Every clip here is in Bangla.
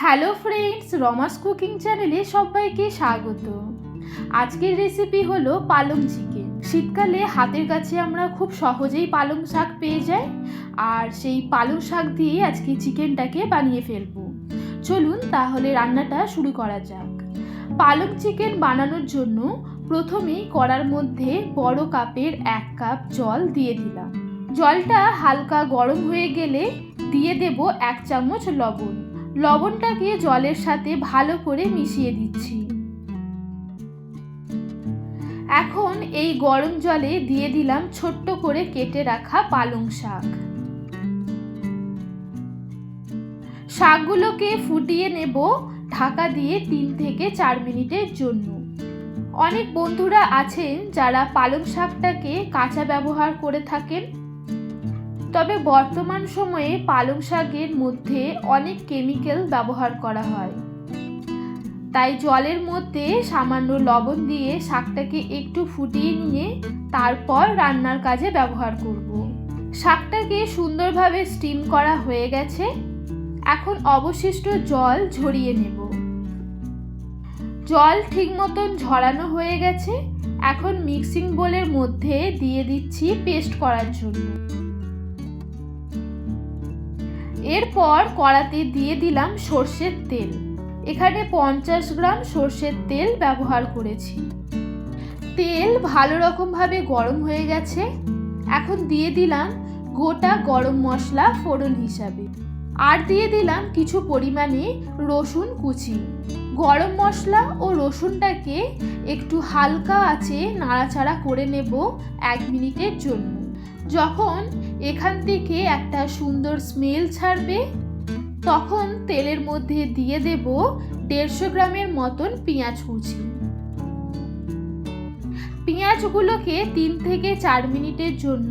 হ্যালো ফ্রেন্ডস, রমাস কুকিং চ্যানেলে সবাইকে স্বাগত। আজকের রেসিপি হলো পালং চিকেন। শীতকালে হাতের কাছে আমরা খুব সহজেই পালং শাক পেয়ে যাই, আর সেই পালং শাক দিয়ে আজকে চিকেনটাকে বানিয়ে ফেলবো। চলুন তাহলে রান্নাটা শুরু করা যাক। পালং চিকেন বানানোর জন্য প্রথমেই কড়ার মধ্যে বড় কাপের 1 কাপ জল দিয়ে দিলাম। জলটা হালকা গরম হয়ে গেলে দিয়ে দেব 1 চামচ লবণ। লবণটাকে জলের সাথে ভালো করে মিশিয়ে দিচ্ছি। এখন এই গরম জলে দিয়ে দিলাম ছোট্ট করে কেটে রাখা পালং শাক। শাকগুলোকে ফুটিয়ে নেব ঢাকা দিয়ে 3 থেকে 4 মিনিটের জন্য। অনেক বন্ধুরা আছেন যারা পালং শাকটাকে কাঁচা ব্যবহার করে থাকেন, তবে বর্তমান সময়ে পালং শাকের মধ্যে অনেক কেমিক্যাল ব্যবহার করা হয়, তাই জলের মধ্যে সামান্য লবণ দিয়ে শাকটাকে একটু ফুটিয়ে নিয়ে তারপর রান্নার কাজে ব্যবহার করব। শাকটাকে সুন্দরভাবে স্টিম করা হয়ে গেছে। এখন অবশিষ্ট জল ঝরিয়ে নেব। জল ঠিক মতন ঝরানো হয়ে গেছে। এখন মিক্সিং বোলের মধ্যে দিয়ে দিচ্ছি পেস্ট করার জন্য। এরপর কড়াতে দিয়ে দিলাম সর্ষের তেল। এখানে 50 গ্রাম সর্ষের তেল ব্যবহার করেছি। তেল ভালো রকমভাবে গরম হয়ে গেছে। এখন দিয়ে দিলাম গোটা গরম মশলা ফোড়ন হিসাবে, আর দিয়ে দিলাম কিছু পরিমাণে রসুন কুচি। গরম মশলা ও রসুনটাকে একটু হালকা আঁচে নাড়াচাড়া করে নেব 1 মিনিটের জন্য। যখন এখান থেকে একটা সুন্দর স্মেল ছাড়বে, তখন তেলের মধ্যে দিয়ে দেব 150 গ্রামের মতন পেঁয়াজ কুচি। পেঁয়াজগুলোকে 3 থেকে 4 মিনিটের জন্য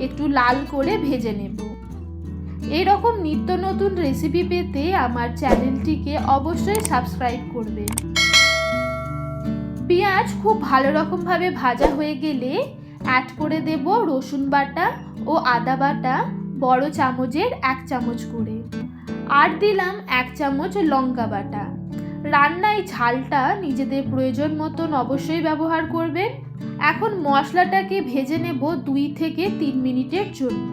একটু লাল করে ভেজে নেব। এরকম নিত্য নতুন রেসিপি পেতে আমার চ্যানেলটিকে অবশ্যই সাবস্ক্রাইব করবেন। পেঁয়াজ খুব ভালো রকমভাবে ভাজা হয়ে গেলে অ্যাড করে দেব রসুন বাটা ও আদা বাটা বড় চামচের 1 চামচ করে, আর দিলাম 1 চামচ লঙ্কা বাটা। রান্নায় ঝালটা নিজেদের প্রয়োজন মতন অবশ্যই ব্যবহার করবেন। এখন মশলাটাকে ভেজে নেব 2 থেকে 3 মিনিটের জন্য।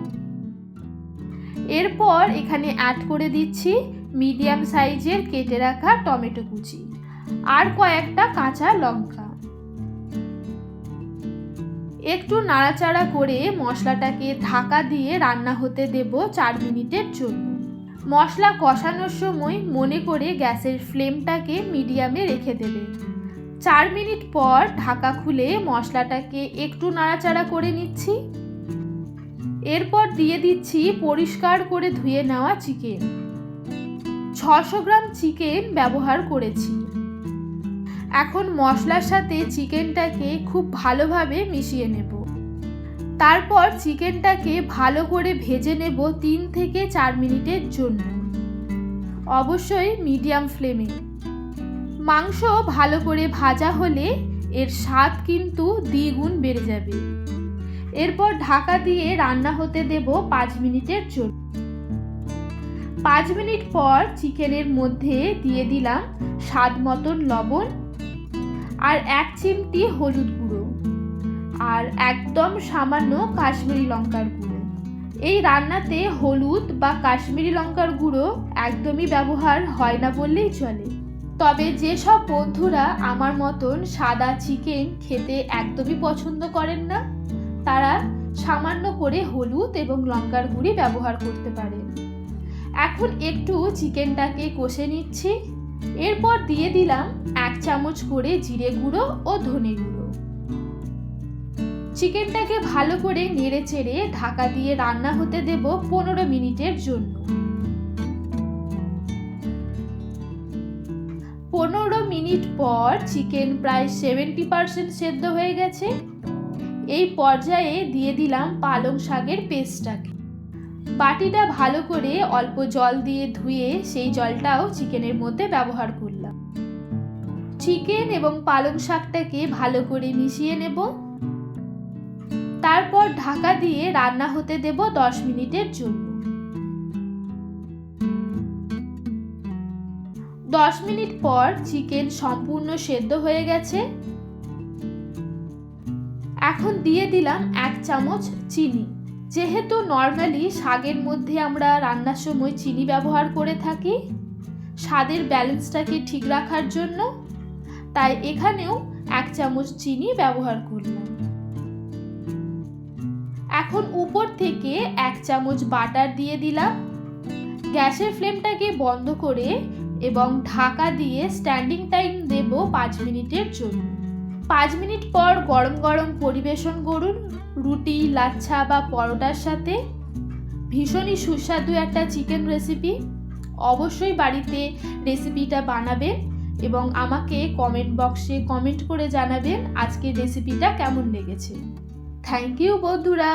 এরপর এখানে অ্যাড করে দিচ্ছি মিডিয়াম সাইজের কেটে রাখা টমেটো কুচি আর কয়েকটা কাঁচা লঙ্কা। একটু নাড়াচাড়া করে মশলাটাকে ঢাকা দিয়ে রান্না হতে দেব 4 মিনিটের জন্য। মশলা কষানোর সময় মনে করে গ্যাসের ফ্লেমটাকে মিডিয়ামে রেখে দেবেন। 4 মিনিট পর ঢাকা খুলে মশলাটাকে একটু নাড়াচাড়া করে নিচ্ছি। এরপর দিয়ে দিচ্ছি পরিষ্কার করে ধুয়ে নেওয়া চিকেন। 600 গ্রাম চিকেন ব্যবহার করেছি। এখন মশলার সাথে চিকেনটাকে খুব ভালোভাবে মিশিয়ে নেব। তারপর চিকেনটাকে ভালো করে ভেজে নেব 3 থেকে 4 মিনিটের জন্য, অবশ্যই মিডিয়াম ফ্লেমে। মাংস ভালো করে ভাজা হলে এর স্বাদ কিন্তু দ্বিগুণ বেড়ে যাবে। এরপর ঢাকা দিয়ে রান্না হতে দেব 5 মিনিটের জন্য। 5 মিনিট পর চিকেনের মধ্যে দিয়ে দিলাম স্বাদ মতন লবণ আর 1 চিমটি হলুদ গুঁড়ো আর একদম সামান্য কাশ্মীরি লঙ্কার গুঁড়ো। এই রান্নাতে হলুদ বা কাশ্মীরি লঙ্কার গুঁড়ো একদমই ব্যবহার হয় না বললেই চলে। তবে যেসব বন্ধুরা আমার মতন সাদা চিকেন খেতে একদমই পছন্দ করেন না, তারা সামান্য করে হলুদ এবং লঙ্কার গুঁড়ি ব্যবহার করতে পারেন। এখন একটু চিকেনটাকে কষে নিচ্ছি। এরপর দিয়ে দিলাম 1 চামচ করে জিরে গুঁড়ো ও ধনে গুঁড়ো। চিকেনটাকে ভালো করে নেড়ে চেড়ে ঢাকা দিয়ে রান্না হতে দেব 15 মিনিটের জন্য। 15 মিনিট পর চিকেন প্রায় 70% সেদ্ধ হয়ে গেছে। এই পর্যায়ে দিয়ে দিলাম পালং শাকের পেস্টটাকে। বাটিটা ভালো করে অল্প জল দিয়ে ধুয়ে সেই জলটাও চিকেনের মধ্যে ব্যবহার করলাম। চিকেন এবং পালং শাকটাকে ভালো করে মিশিয়ে নেব। তারপর ঢাকা দিয়ে রান্না হতে দেব 10 মিনিটের জন্য। 10 মিনিট পর চিকেন সম্পূর্ণ সেদ্ধ হয়ে গেছে। এখন দিয়ে দিলাম 1 চামচ চিনি। যেহেতু নর্মালি শাকের মধ্যে আমরা রান্নার সময় চিনি ব্যবহার করে থাকি স্বাদের ব্যালেন্সটাকে ঠিক রাখার জন্য, তাই এখানেও 1 চামচ চিনি ব্যবহার করলাম। এখন উপর থেকে 1 চামচ বাটার দিয়ে দিলাম। গ্যাসের ফ্লেমটাকে বন্ধ করে এবং ঢাকা দিয়ে স্ট্যান্ডিং টাইম দেব 5 মিনিটের জন্য। 5 মিনিট পর গরম গরম পরিবেশন করুন রুটি, লাচ্ছা বা পরোটার সাথে। ভীষণই সুস্বাদু একটা চিকেন রেসিপি। অবশ্যই বাড়িতে রেসিপিটা বানাবেন এবং আমাকে কমেন্ট বক্সে কমেন্ট করে জানাবেন আজকের রেসিপিটা কেমন লেগেছে। থ্যাংক ইউ বন্ধুরা।